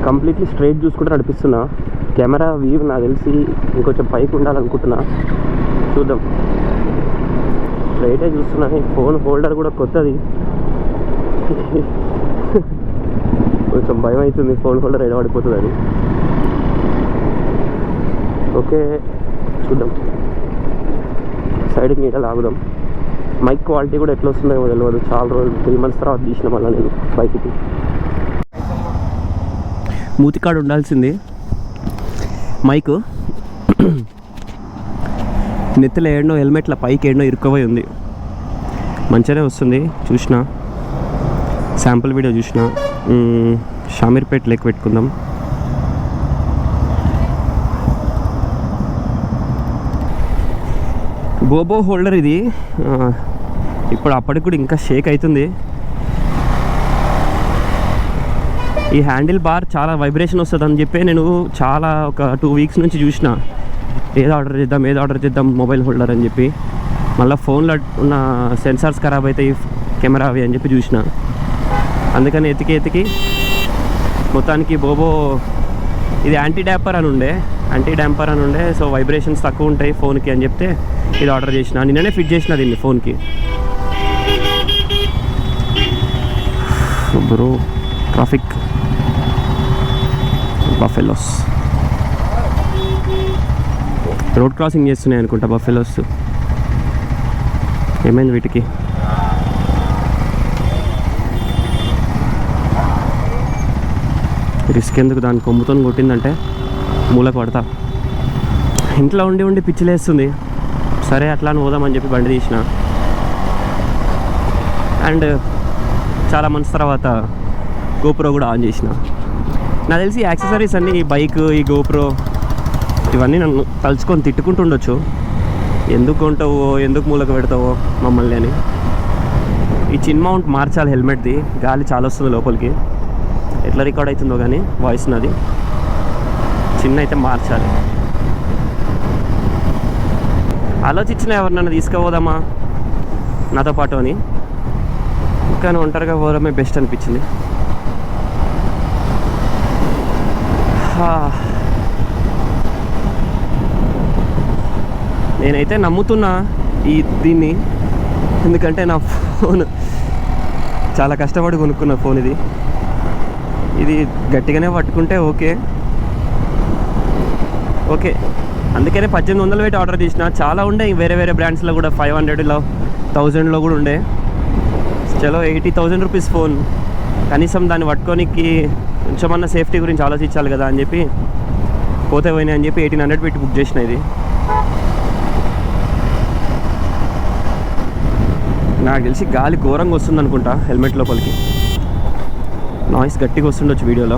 Completely straight చూసుకుంటూ నడిపిస్తున్నా. Camera view నాకు తెలిసి ఇంకొంచెం పైకి ఉండాలనుకుంటున్నా, చూద్దాం. స్ట్రైటే చూస్తున్నా. ఫోన్ హోల్డర్ కూడా కొత్తది, కొంచెం భయం అవుతుంది ఫోన్ హోల్డర్ ఎడబడిపోతుంది అని. ఓకే చూద్దాం, సైడ్కి నీట్గా లాగుదాం. మైక్ క్వాలిటీ కూడా ఎట్లా వస్తుందో తెలియదు, చాలా రోజులు 3 months తర్వాత తీసిన మళ్ళీ నేను బైక్కి. మూతికాడు ఉండాల్సింది మైక్, నెత్తిలో ఏడనో హెల్మెట్ల పైకి ఏడనో ఇరుక్కుపోయి ఉంది. మంచిగానే వస్తుంది, చూసిన శాంపుల్ వీడియో చూసిన. షామీర్పేట లెక్క పెట్టుకుందాం. బోబో హోల్డర్ ఇది. ఇప్పుడు అప్పటికి కూడా ఇంకా షేక్ అవుతుంది. ఈ హ్యాండిల్ బార్ చాలా వైబ్రేషన్ వస్తుంది అని చెప్పి నేను చాలా ఒక 2 weeks నుంచి చూసిన, ఏది ఆర్డర్ చేద్దాం మొబైల్ హోల్డర్ అని చెప్పి. మళ్ళీ ఫోన్లో ఉన్న సెన్సార్స్ ఖరాబ్ అవుతాయి, కెమెరా అవి అని చెప్పి చూసిన. అందుకని ఎతికి మొత్తానికి బోబో ఇది యాంటీ డ్యాంపర్ అని ఉండే, సో వైబ్రేషన్స్ తక్కువ ఉంటాయి ఫోన్కి అని చెప్తే ఇది ఆర్డర్ చేసిన. నిన్ననే ఫిట్ చేసిన దీన్ని ఫోన్కి. Bro traffic buffaloes road crossing చేస్తున్నాయి అనుకుంటా బఫెలోస్. ఏమైంది వీటికి? రిస్క్ ఎందుకు, దాన్ని కొమ్ముతో కొట్టిందంటే మూలకు పడతా. ఇంట్లో ఉండి పిచ్చిలేస్తుంది. సరే అట్లా పోదామని చెప్పి బండి తీసిన. అండ్ చాలా మంత్స్ తర్వాత గోప్రో కూడా ఆన్ చేసిన. నాకు తెలిసి యాక్సెసరీస్ అన్నీ, ఈ బైక్, ఈ గోప్రో ఇవన్నీ నన్ను తలుచుకొని తిట్టుకుంటుండొచ్చు, ఎందుకు కొంటావో, ఎందుకు మూలకు పెడతావో మమ్మల్ని అని. ఈ చిన్ మౌంట్ మార్చాలి హెల్మెట్ది, గాలి చాలా వస్తుంది లోపలికి. ఎట్లా రికార్డ్ అవుతుందో కానీ వాయిస్ నాది చిన్న అయితే మార్చాలి. ఆలోచించిన ఎవరినన్నా తీసుకుపోదామా నాతో పాటు అని, కానీ ఒంటరిగా పోవడమే బెస్ట్ అనిపించింది. నేనైతే నమ్ముతున్నా దీన్ని, ఎందుకంటే నా ఫోన్ చాలా కష్టపడి కొనుక్కున్న ఫోన్ ఇది గట్టిగానే పట్టుకుంటే ఓకే. అందుకనే 1800 పెట్టి ఆర్డర్ చేసిన. చాలా ఉండే వేరే బ్రాండ్స్లో కూడా 500లో 1000లో కూడా ఉండే. చలో 80,000 రూపీస్ ఫోన్, కనీసం దాన్ని పట్టుకోనికి కొంచెమన్నా సేఫ్టీ గురించి ఆలోచించాలి కదా అని చెప్పి పోతే పోయినాయి అని చెప్పి 1800 పెట్టి బుక్ చేసిన. ఇది నాకు తెలిసి గాలి ఘోరంగా వస్తుంది అనుకుంటా హెల్మెట్ లోపలికి, నాయిస్ గట్టిగా వస్తుండొచ్చు వీడియోలో.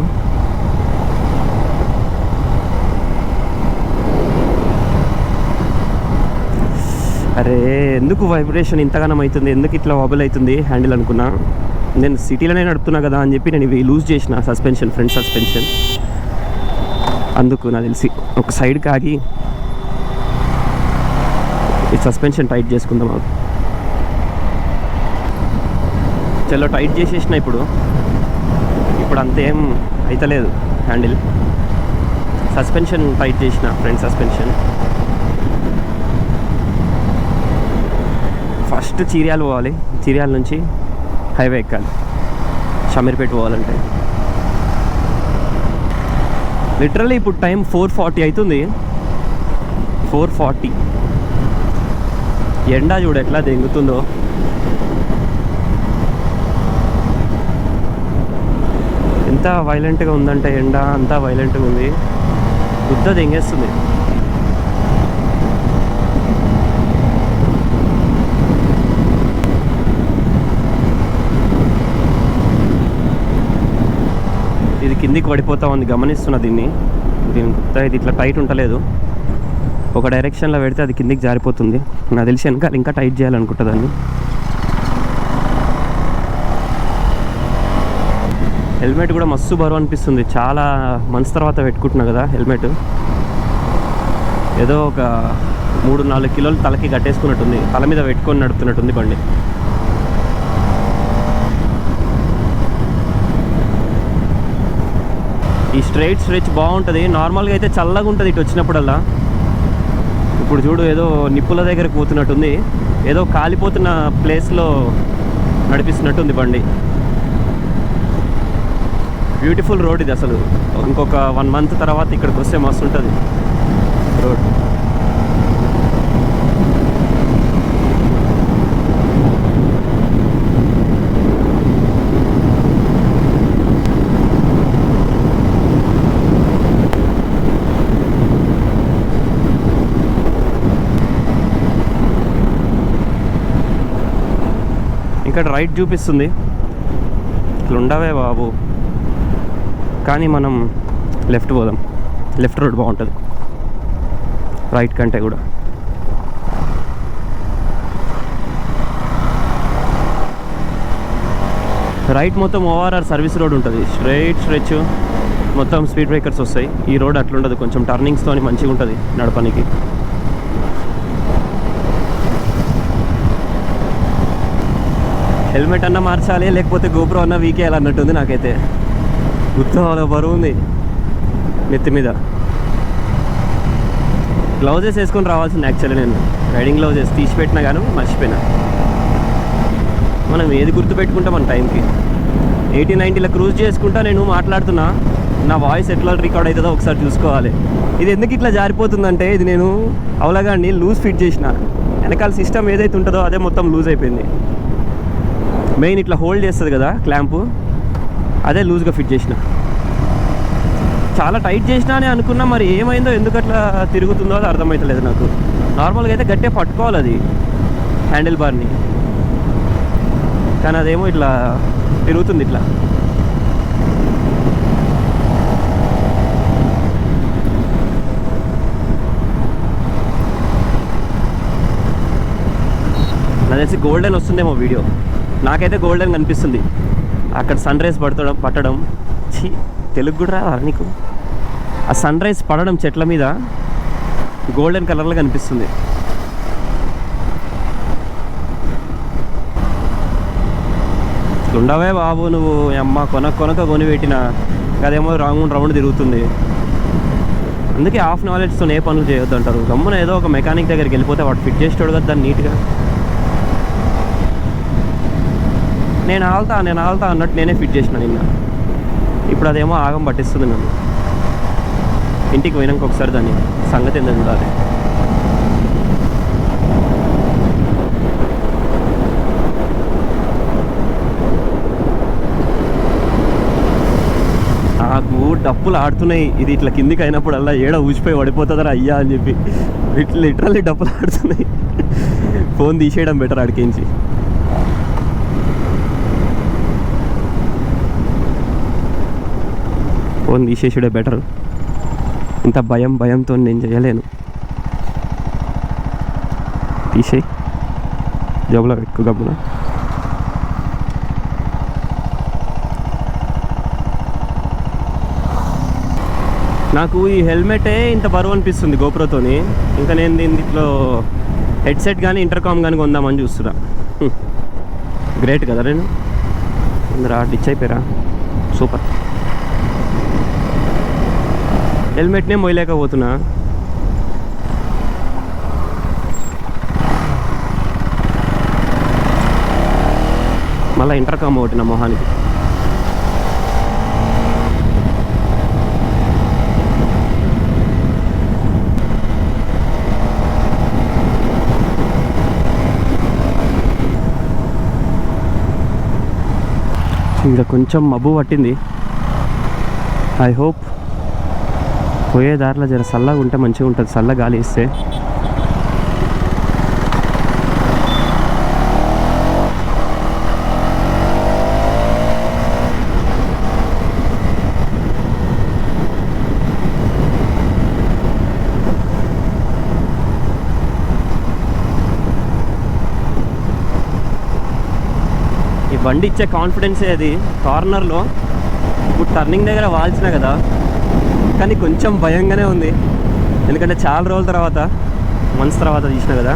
అరే ఎందుకు వైబ్రేషన్ ఇంతగానం అవుతుంది, ఎందుకు ఇట్లా వాబుల్ అవుతుంది హ్యాండిల్ అనుకున్నా. నేను సిటీలోనే నడుపుతున్నా కదా అని చెప్పి నేను ఇవి లూజ్ చేసిన సస్పెన్షన్, ఫ్రంట్ సస్పెన్షన్. అందుకు నాకు తెలిసి ఒక సైడ్కి ఆగి ఈ సస్పెన్షన్ టైట్ చేసుకుందాం. చలో టైట్ చేసేసిన. ఇప్పుడు అంతేం అయితలేదు హ్యాండిల్. సస్పెన్షన్ టైట్ చేసిన, ఫ్రంట్ సస్పెన్షన్. ఫస్ట్ చీర్యాల పోవాలి, చీర్యాల నుంచి హైవే ఎక్కాలి షమీర్పేట పోవాలంటే. లిటరల్లీ ఇప్పుడు టైం 4:40 అవుతుంది. 4:40. ఎండ చూడు ఎట్లా దెంగుతుందో. ఎంత వైలెంట్గా ఉందంటే ఎండ, అంతా వైలెంట్గా ఉంది, బుద్ధ దెంగేస్తుంది. ఇది కిందికి పడిపోతా ఉంది, గమనిస్తున్నా దీన్ని గుర్తా. ఇది ఇట్లా టైట్ ఉంటలేదు, ఒక డైరెక్షన్లో పెడితే అది కిందికి జారిపోతుంది. నాకు తెలిసి వెనకాల ఇంకా టైట్ చేయాలనుకుంటా దాన్ని. హెల్మెట్ కూడా మస్తు బరువు అనిపిస్తుంది, చాలా మంత్స్ తర్వాత పెట్టుకుంటున్నా కదా హెల్మెట్. ఏదో ఒక 3-4 కిలోలు తలకి కట్టేసుకున్నట్టుంది, తల మీద పెట్టుకొని నడుపుతున్నట్టుంది బండి. ఈ ఈ స్ట్రైట్ స్ట్రెచ్ బాగుంటుంది. నార్మల్గా అయితే చల్లగా ఉంటుంది ఇటు వచ్చినప్పుడల్లా. ఇప్పుడు చూడు ఏదో నిప్పుల దగ్గర పోతున్నట్టుంది, ఏదో కాలిపోతున్న ప్లేస్లో నడిపిస్తున్నట్టుంది బండి. బ్యూటిఫుల్ రోడ్ ఇది అసలు. ఇంకొక 1 మంత్ తర్వాత ఇక్కడికి వస్తే మస్తు ఉంటుంది రోడ్. ఇక్కడ రైట్ చూపిస్తుంది, ఇట్లా ఉండవే బాబు. కానీ మనం లెఫ్ట్ పోదాం, లెఫ్ట్ రోడ్ బాగుంటుంది రైట్ కంటే కూడా. రైట్ మొత్తం ఓఆర్ఆర్ సర్వీస్ రోడ్ ఉంటుంది, స్ట్రైట్ స్ట్రెచ్, మొత్తం స్పీడ్ బ్రేకర్స్ వస్తాయి. ఈ రోడ్ అట్లుండదు, కొంచెం టర్నింగ్స్తో మంచిగా ఉంటుంది నడపనికి. హెల్మెట్ అన్న మార్చాలి, లేకపోతే గోప్రో అన్న వీకేయాలి అన్నట్టుంది నాకైతే. గుర్తు బరువు ఉంది నెత్తి మీద. గ్లౌజెస్ వేసుకొని రావాల్సింది యాక్చువల్లీ. నేను రైడింగ్ గ్లౌజెస్ తీసిపెట్టినా కానీ మర్చిపోయినా. మనం ఏది గుర్తుపెట్టుకుంటాం మన టైంకి. 80-90లో క్రూజ్ చేసుకుంటా నేను మాట్లాడుతున్నా, నా వాయిస్ ఎట్లా రికార్డ్ అవుతుందో ఒకసారి చూసుకోవాలి. ఇది ఎందుకు ఇట్లా జారిపోతుందంటే, ఇది నేను అవలగాన్ని లూజ్ ఫిట్ చేసిన. వెనకాల సిస్టమ్ ఏదైతే ఉంటుందో అదే మొత్తం లూజ్ అయిపోయింది. మెయిన్ ఇట్లా హోల్డ్ చేస్తుంది కదా క్లాంపు, అదే లూజ్గా ఫిట్ చేసిన. చాలా టైట్ చేసినా అని అనుకున్నా, మరి ఏమైందో ఎందుకు అట్లా తిరుగుతుందో అది అర్థమవుతలేదు నాకు. నార్మల్గా అయితే గట్టిగా పట్టుకోవాలి అది హ్యాండిల్ బార్ని, కానీ అదేమో ఇట్లా తిరుగుతుంది ఇట్లా. నాకు తెలిసి గోల్డెన్ వస్తుందేమో వీడియో, నాకైతే గోల్డెన్ కనిపిస్తుంది. అక్కడ సన్ రైజ్ పట్టడం తెలుగు కూడా రాదా నీకు? ఆ సన్ రైజ్ పడడం చెట్ల మీద గోల్డెన్ కలర్లో కనిపిస్తుంది. ఉండవే బాబు నువ్వు, అమ్మ కొనక కొని పెట్టినా అదేమో రౌండ్ తిరుగుతుంది. అందుకే హాఫ్ నాలెడ్జ్తో ఏ పనులు చేయొద్దు అంటారు. గమ్మున ఏదో ఒక మెకానిక్ దగ్గరికి వెళ్ళిపోతే వాడు ఫిట్ చేసేవాడు కదా దాన్ని నీట్గా. నేను ఆగుతా అన్నట్టు నేనే ఫిట్ చేసిన నిన్న. ఇప్పుడు అదేమో ఆగం పట్టిస్తుంది నన్ను. ఇంటికి పోయినాక ఒకసారి దాన్ని సంగతి ఏందో చూడాలి. నాకు డప్పులు ఆడుతున్నాయి. ఇది ఇట్లా కిందికి అయినప్పుడల్లా ఏడ ఊసిపోయి పడిపోతుందరా అయ్యా అని చెప్పి లిటరల్లీ డప్పులు ఆడుతున్నాయి. ఫోన్ తీసేయడం బెటర్ ఆడికించి. ఫోన్ తీసేసాడే బెటర్. ఇంత భయంతో నేను చేయలేను. తీసేయి, జబ్బులో పెట్టుకో గబ్బున. నాకు ఈ హెల్మెటే ఇంత బరువు అనిపిస్తుంది గోప్రోతోని. ఇంకా నేను దీంట్లో హెడ్సెట్ కానీ ఇంటర్కామ్ కానీ కొందామని చూస్తున్నా. గ్రేట్ కదా నేను. అందరా డిచ్ అయిపోయారా, సూపర్. హెల్మెట్నే మోయలేకపోతున్నా. మళ్ళీ ఇంటర్కామ్ ఒకటి నా మొహానికి. ఇంకా కొంచెం మబ్బు పట్టింది. ఐ హోప్ పోయే దారిలో జర చల్లగా ఉంటే మంచిగా ఉంటుంది, చల్ల గాలి ఇస్తే. ఈ బండి ఇచ్చే కాన్ఫిడెన్సే అది. కార్నర్లో ఇప్పుడు టర్నింగ్ దగ్గర వాల్చిన కదా, కానీ కొంచెం భయంగానే ఉంది. ఎందుకంటే చాలా రోజుల తర్వాత, మంత్స్ తర్వాత తీసిన కదా.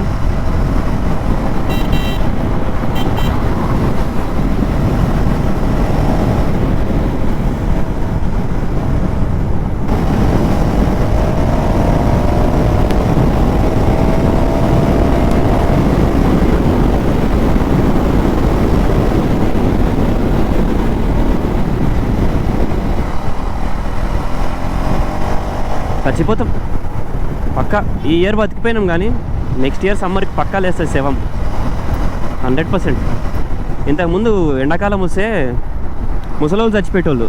చచ్చిపోతాం పక్కా. ఈ ఇయర్ బతికిపోయినాం కానీ నెక్స్ట్ ఇయర్ సమ్మర్కి పక్కా లేస్తుంది శవం 100%. ఇంతకుముందు ఎండాకాలం వస్తే ముసలోళ్ళు చచ్చిపోయేటోళ్ళు,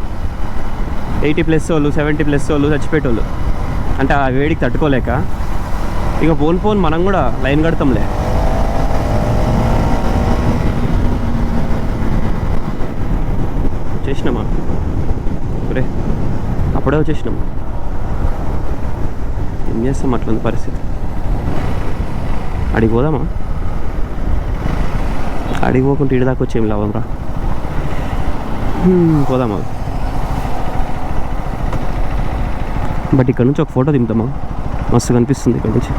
80+ వాళ్ళు 70+ వాళ్ళు చచ్చిపోయేటోళ్ళు. అంటే ఆ వేడికి తట్టుకోలేక ఇక పోను మనం కూడా లైన్ కడతాంలే. వచ్చేసినామా రే, అప్పుడే వచ్చేసినాం. ఏం చేస్తాం, అట్లుంది పరిస్థితి. అడిగి పోదామా? అడిగి పోకుంటే ఇడి దాకా వచ్చేం లాభం రా. పోదామా? బట్ ఇక్కడ నుంచి ఒక ఫోటో దింపుతామా? మస్తు కనిపిస్తుంది ఇక్కడ నుంచి.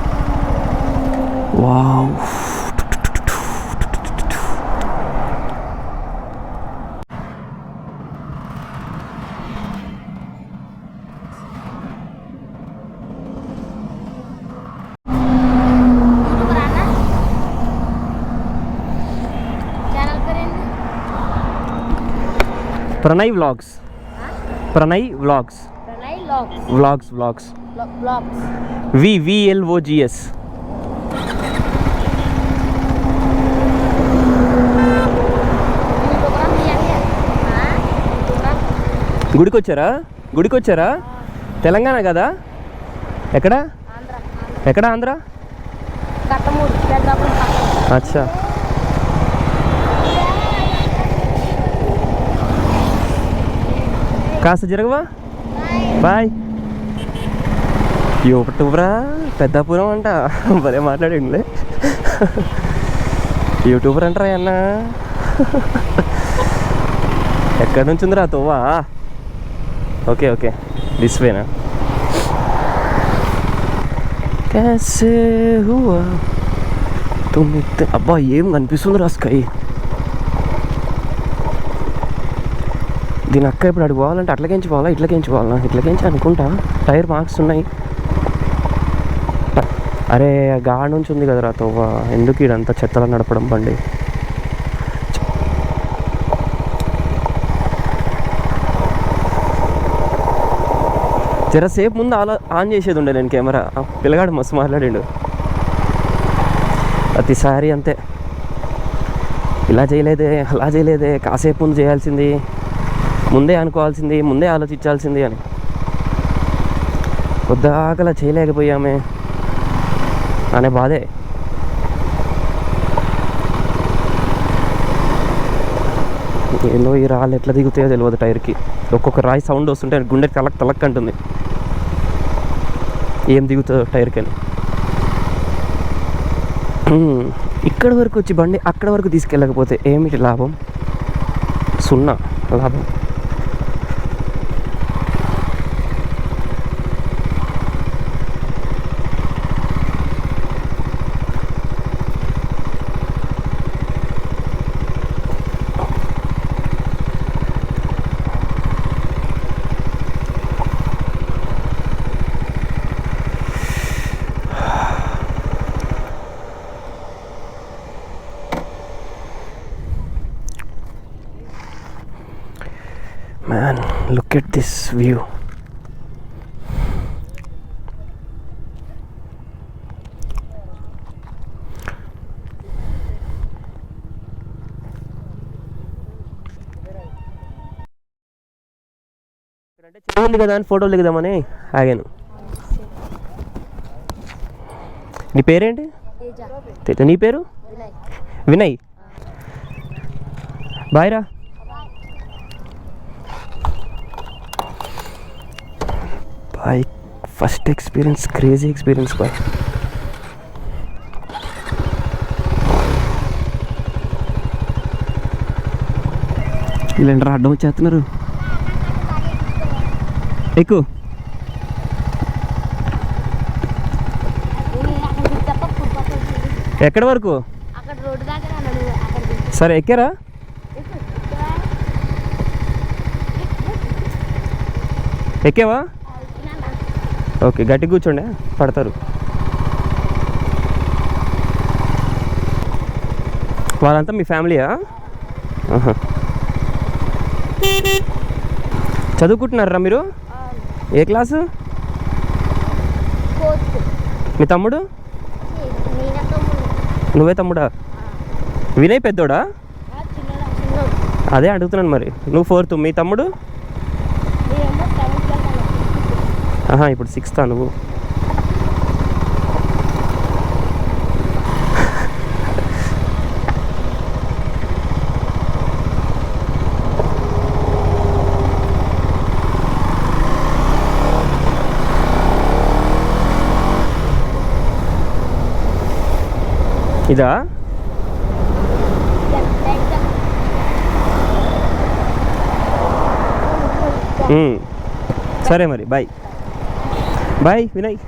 Wow, Pranay vlogs. Pranay vlogs. Vlogs vlogs VVLOGS. గుడికి వచ్చారా? తెలంగాణ కదా? ఎక్కడ ఆంధ్ర? అచ్చా. కాస్త జరగవా? బాయ్. యూట్యూబరా పెద్దాపురం అంట, భలే మాట్లాడండిలే. యూట్యూబర్ అంటారా అన్న? ఎక్కడి నుంచి ఉందిరా తోవా? Okay this వేనా? कैसे हुआ तुम इतने. అబ్బా ఏం కనిపిస్తుందిరా స్కై. దీని అక్క ఇప్పుడు అడిగి పోవాలంటే అట్లకేంచి పోవాలా ఇట్లకేంచి పోవాలా? ఇట్లకేంచి అనుకుంటా. టైర్ మార్క్స్ ఉన్నాయి. అరే గాడి నుంచి ఉంది కదరా తోవా, ఎందుకు ఇదంతా చెత్తలా నడపడం బండి? జరసేపు ముందు ఆన్ చేసేది ఉండే నేను కెమెరా. పిల్లగాడు మస్తు మాట్లాడిండు. ప్రతిసారి అంతే, ఇలా చేయలేదే అలా చేయలేదే, కాసేపు ముందు చేయాల్సింది, ముందే అనుకోవాల్సింది, ముందే ఆలోచించాల్సింది అని. పొద్దాకలా చేయలేకపోయామే అనే బాధే. ఏందో ఈ రాళ్ళు ఎట్లా దిగుతాయో తెలియదు టైర్కి. ఒక్కొక్క రాయి సౌండ్ వస్తుంటే గుండె తలక్ అంటుంది, ఏం దిగుతుందో టైర్కి అని. ఇక్కడి వరకు వచ్చి బండి అక్కడ వరకు తీసుకెళ్ళకపోతే ఏమిటి లాభం? సున్నా లాభం. Man, look at this view. అంటే చెరువు కదా అని ఫోటోలు దిగుదామని ఆగాను. నీ పేరేంటి? నీ పేరు? వినయ్. బాయ్ రా. Bye. First experience, crazy experience bye. వీళ్ళంటారా అడ్డం వచ్చేస్తున్నారు. ఎక్కువ ఎక్కడి వరకు? సరే ఎక్కారా? ఎక్కేవా? ఓకే, గట్టి కూర్చోండి, పడతారు. వాళ్ళంతా మీ ఫ్యామిలీయా? చదువుకుంటున్నారా మీరు? ఏ క్లాసు? మీ తమ్ముడు? నువ్వే తమ్ముడా? వినయ్ పెద్దోడా? అదే అడుగుతున్నాను మరి. నువ్వు 4th, మీ తమ్ముడు? ఇప్పుడు 6th నువ్వు. ఇదా? సరే మరి, bye bye Vinay.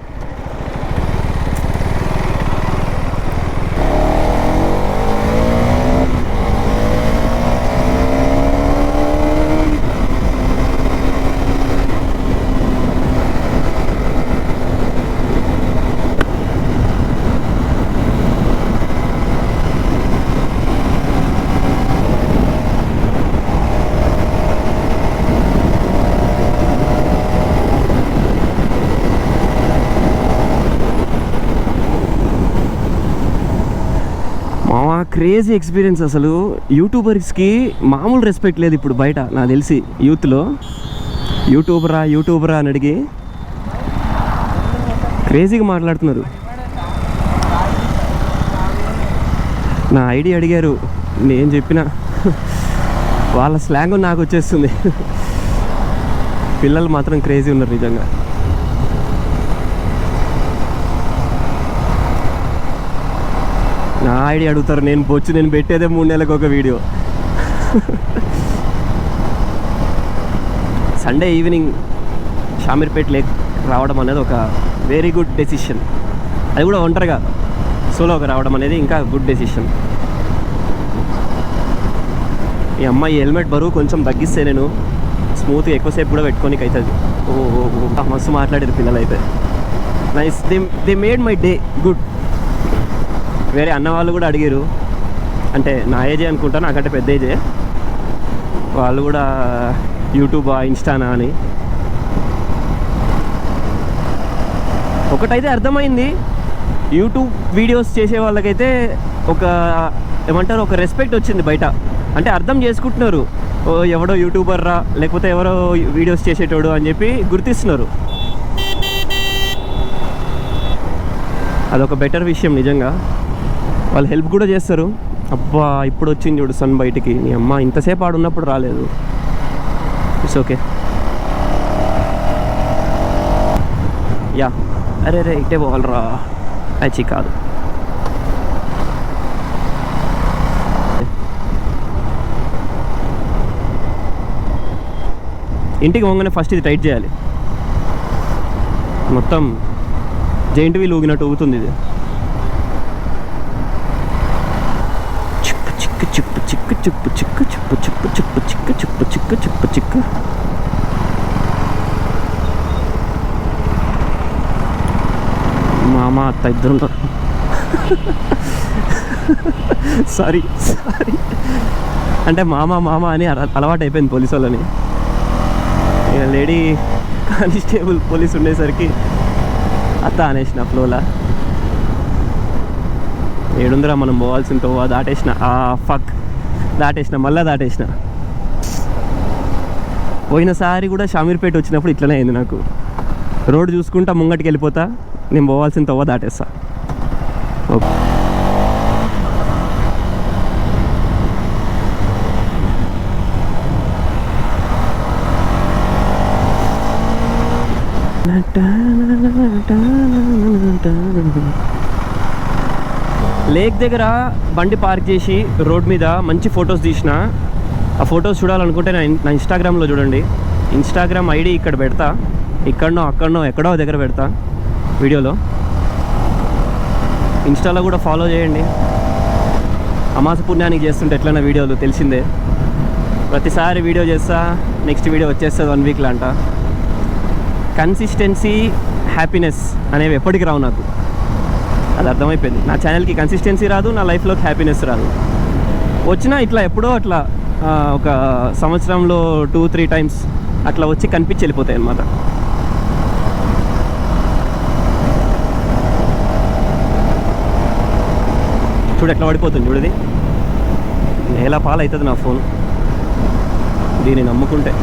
Crazy experience అసలు. యూట్యూబర్స్కి మామూలు రెస్పెక్ట్ లేదు ఇప్పుడు బయట నాకు తెలిసి. యూత్లో యూట్యూబరా అని అడిగి క్రేజీగా మాట్లాడుతున్నారు. నా ఐడి అడిగారు, నేను చెప్పిన వాళ్ళ స్లాంగ్ నాకు వచ్చేస్తుంది. పిల్లలు మాత్రం క్రేజీ ఉన్నారు నిజంగా. నా ఐడి అడుగుతారు, నేను పెట్టేదే 3 నెలలకు ఒక video. Sunday evening Shamirpet lake రావడం అనేది ఒక వెరీ గుడ్ డెసిషన్. అది కూడా ఒంటరిగా సోలోగా రావడం అనేది ఇంకా గుడ్ డెసిషన్. ఈ అమ్మాయి హెల్మెట్ బరువు కొంచెం తగ్గిస్తే నేను స్మూత్గా ఎక్కువసేపు కూడా పెట్టుకోనికి అవుతుంది. ఓ మస్తు మాట్లాడారు పిల్లలు అయితే. Nice, they made my day good. వేరే అన్న వాళ్ళు కూడా అడిగారు, అంటే నా ఏజే అనుకుంటా, నాకంటే పెద్ద ఏజే. వాళ్ళు కూడా యూట్యూబా ఇన్స్టానా అని. ఒకటైతే అర్థమైంది, యూట్యూబ్ వీడియోస్ చేసే వాళ్ళకైతే ఒక రెస్పెక్ట్ వచ్చింది బయట. అంటే అర్థం చేసుకుంటున్నారు, ఎవడో యూట్యూబర్ రా, లేకపోతే ఎవరో వీడియోస్ చేసేటోడు అని చెప్పి గుర్తిస్తున్నారు. అదొక బెటర్ విషయం నిజంగా. వాళ్ళు హెల్ప్ కూడా చేస్తారు. అబ్బా ఇప్పుడు వచ్చింది చూడు సన్ బయటికి, నీ అమ్మ ఇంతసేపు ఆడున్నప్పుడు రాలేదు. It's okay. యా అరే ఇటే పోవాలరా, అచ్చి కాదు. ఇంటికి పోగానే ఫస్ట్ ఇది టైట్ చేయాలి. మొత్తం జెయింట్ వీల్ ఊగినట్టు ఊగుతుంది ఇది. చిక్కు చిక్కు చిక్కు చిక్కు చిక్కు చిక్కు చిక్కు చిక్కు చిక్కు చిక్కు. మామ అత్త ఇద్దరు ఉంటారు. సారీ అంటే మామ అని అలవాటు అయిపోయింది పోలీసు వాళ్ళని. లేడీ కానిస్టేబుల్ పోలీస్ ఉండేసరికి అత్త అనేసిన ఫ్లోలా. ఏడుందిరా మనం పోవాల్సిన తోవా, దాటేసిన. మళ్ళీ దాటేసిన. పోయినసారి కూడా షామీర్పేట వచ్చినప్పుడు ఇట్లనే అయింది నాకు. రోడ్డు చూసుకుంటా ముంగటికి వెళ్ళిపోతా, నేను పోవాల్సిన తోవ దాటేస్తా. ఓకే లేక్ దగ్గర బండి పార్క్ చేసి రోడ్ మీద మంచి ఫొటోస్ తీసిన. ఆ ఫొటోస్ చూడాలనుకుంటే నా ఇన్స్టాగ్రామ్లో చూడండి. ఇన్స్టాగ్రామ్ ఐడి ఇక్కడ పెడతా, అక్కడనో ఎక్కడో దగ్గర పెడతా వీడియోలో. ఇన్స్టాలో కూడా ఫాలో చేయండి. అమాస పుణ్యానికి చేస్తుంటే ఎట్లైనా వీడియోలు తెలిసిందే. ప్రతిసారి వీడియో చేస్తా, నెక్స్ట్ వీడియో వచ్చేస్తుంది 1 వీక్లో అంట. కన్సిస్టెన్సీ, హ్యాపీనెస్ అనేవి ఎప్పటికి రావు నాకు, అది అర్థమైపోయింది. నా ఛానల్కి కన్సిస్టెన్సీ రాదు, నా లైఫ్లోకి హ్యాపీనెస్ రాదు. వచ్చినా ఇట్లా ఎప్పుడో అట్లా ఒక సంవత్సరంలో 2-3 టైమ్స్ అట్లా వచ్చి కనిపించి వెళ్ళిపోతాయి అన్నమాట. చూడు ఎట్లా పడిపోతుంది చూడది, నేల పాలు అవుతుంది నా ఫోన్ దీన్ని నమ్ముకుంటే.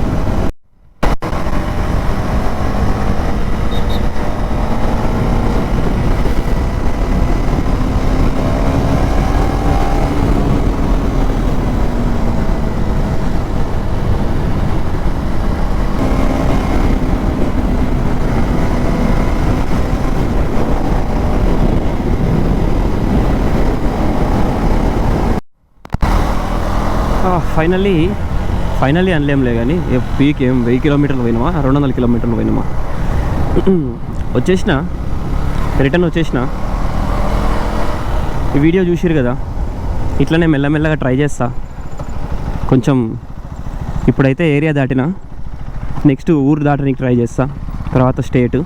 ఫైనల్లీ అనలేంలే కానీ పీక్ ఏం 1000 కిలోమీటర్లు పోయినామా 200 కిలోమీటర్లు పోయినామా వచ్చేసిన రిటర్న్ వచ్చేసిన. ఈ వీడియో చూసిరు కదా, ఇట్లనే మెల్లమెల్లగా ట్రై చేస్తా. కొంచెం ఇప్పుడైతే ఏరియా దాటినా, నెక్స్ట్ ఊరు దాటడానికి ట్రై చేస్తా, తర్వాత స్టేట్,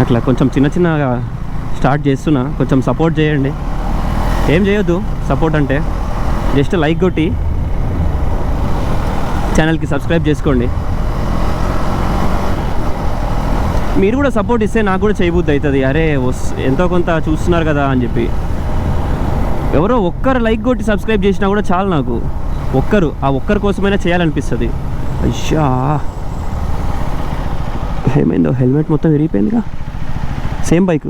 అట్లా కొంచెం చిన్న చిన్నగా స్టార్ట్ చేస్తున్నా. కొంచెం సపోర్ట్ చేయండి. ఏం చేయొద్దు సపోర్ట్ అంటే, జస్ట్ లైక్ కొట్టి ఛానల్కి సబ్స్క్రైబ్ చేసుకోండి. మీరు కూడా సపోర్ట్ ఇస్తే నాకు కూడా చేయబుద్ధి అవుతుంది. అరే ఎంతో కొంత చూస్తున్నారు కదా అని చెప్పి. ఎవరో ఒక్కరు లైక్ కొట్టి సబ్స్క్రైబ్ చేసినా కూడా చాలు నాకు. ఆ ఒక్కరి కోసమైనా చేయాలనిపిస్తుంది. అయ్యా ఏమైందో, హెల్మెట్ మొత్తం విరిగిపోయిందిగా. సేమ్ బైక్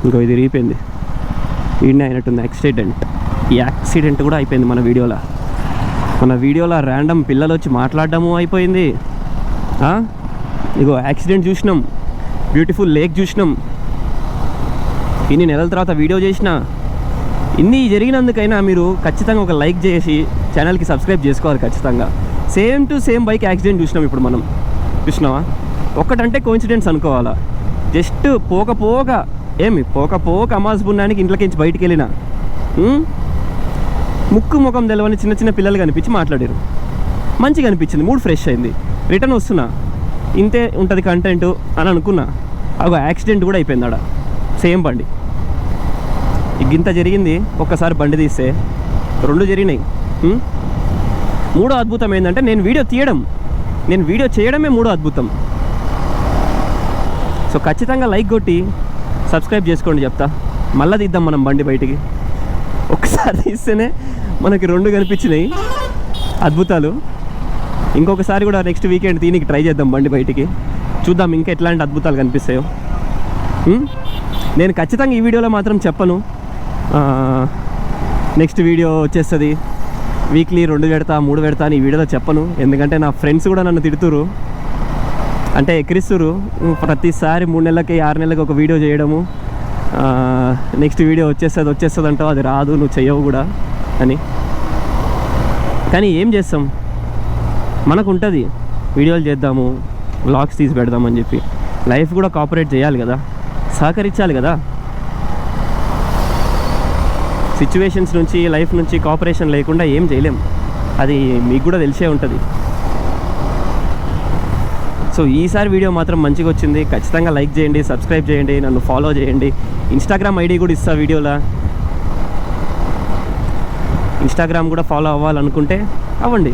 ఇంకో ఇది విరిగిపోయింది. వీడినే అయినట్టుంది యాక్సిడెంట్. ఈ యాక్సిడెంట్ కూడా అయిపోయింది మన వీడియోలో ర్యాండమ్ పిల్లలు వచ్చి మాట్లాడడము అయిపోయింది. ఇగో యాక్సిడెంట్ చూసినాం, బ్యూటిఫుల్ లేక్ చూసినాం, ఇన్ని నెలల తర్వాత వీడియో చేసిన. ఇన్ని జరిగినందుకైనా మీరు ఖచ్చితంగా ఒక లైక్ చేసి ఛానల్కి సబ్స్క్రైబ్ చేసుకోవాలి ఖచ్చితంగా. Same to same bike accident చూసినాం ఇప్పుడు మనం. చూసినావా? ఒక్కటంటే కోఇన్సిడెన్స్ అనుకోవాలా. జస్ట్ పోక అమాస్ పుణ్యానికి ఇంట్లోకించి బయటికి వెళ్ళిన ముక్కు ముఖం తెలవని చిన్న పిల్లలు కనిపించి మాట్లాడారు. మంచిగా అనిపించింది, మూడ్ ఫ్రెష్ అయింది. రిటర్న్ వస్తున్నా, ఇంతే ఉంటుంది కంటెంట్ అని అనుకున్నా. అగో యాక్సిడెంట్ కూడా అయిపోయింది ఆడ. సేమ్ బండి. ఇంత జరిగింది, ఒక్కసారి బండి తీస్తే 2 జరిగినాయి. మూడో అద్భుతం ఏంటంటే నేను వీడియో చేయడమే మూడో అద్భుతం. సో ఖచ్చితంగా లైక్ కొట్టి సబ్స్క్రైబ్ చేసుకోండి చెప్తా. మళ్ళీ తీద్దాం మనం బండి బయటికి. ఒకసారి తీస్తేనే మనకి 2 కనిపించినాయి అద్భుతాలు. ఇంకొకసారి కూడా నెక్స్ట్ వీకెండ్ దీనికి ట్రై చేద్దాం బండి బయటికి. చూద్దాం ఇంకా ఎట్లాంటి అద్భుతాలు కనిపిస్తాయో. నేను ఖచ్చితంగా ఈ వీడియోలో మాత్రం చెప్పను నెక్స్ట్ వీడియో వచ్చేస్తుంది, వీక్లీ 2 పెడతా 3 పెడతా అని ఈ వీడియోలో చెప్పను. ఎందుకంటే నా ఫ్రెండ్స్ కూడా నన్ను తిడుతురు, అంటే ఎక్కిరిస్తురు. ప్రతిసారి 3 నెలలకి 6 నెలలకి ఒక వీడియో చేయడము, నెక్స్ట్ వీడియో వచ్చేస్తుంది అంటావు, అది రాదు, నువ్వు చెయ్యవు కూడా అని. కానీ ఏం చేస్తాం, మనకు ఉంటుంది వీడియోలు చేద్దాము, వ్లాగ్స్ తీసి పెడదామని చెప్పి. లైఫ్ కూడా కోఆపరేట్ చేయాలి కదా, సహకరించాలి కదా. సిచ్యువేషన్స్ నుంచి, లైఫ్ నుంచి కోఆపరేషన్ లేకుండా ఏం చేయలేం. అది మీకు కూడా తెలిసే ఉంటుంది. సో ఈసారి వీడియో మాత్రం మంచిగా వచ్చింది. ఖచ్చితంగా లైక్ చేయండి, సబ్స్క్రైబ్ చేయండి, నన్ను ఫాలో చేయండి. ఇన్స్టాగ్రామ్ ఐడి కూడా ఇస్తా వీడియోలో. ఇన్స్టాగ్రామ్ కూడా ఫాలో అవ్వాలనుకుంటే అవ్వండి,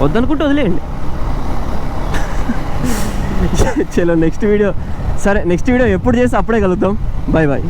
వద్దనుకుంటే వదిలేయండి. చలో నెక్స్ట్ వీడియో, సరే నెక్స్ట్ వీడియో ఎప్పుడు చేస్తే అప్పుడే కలుద్దాం. Bye bye.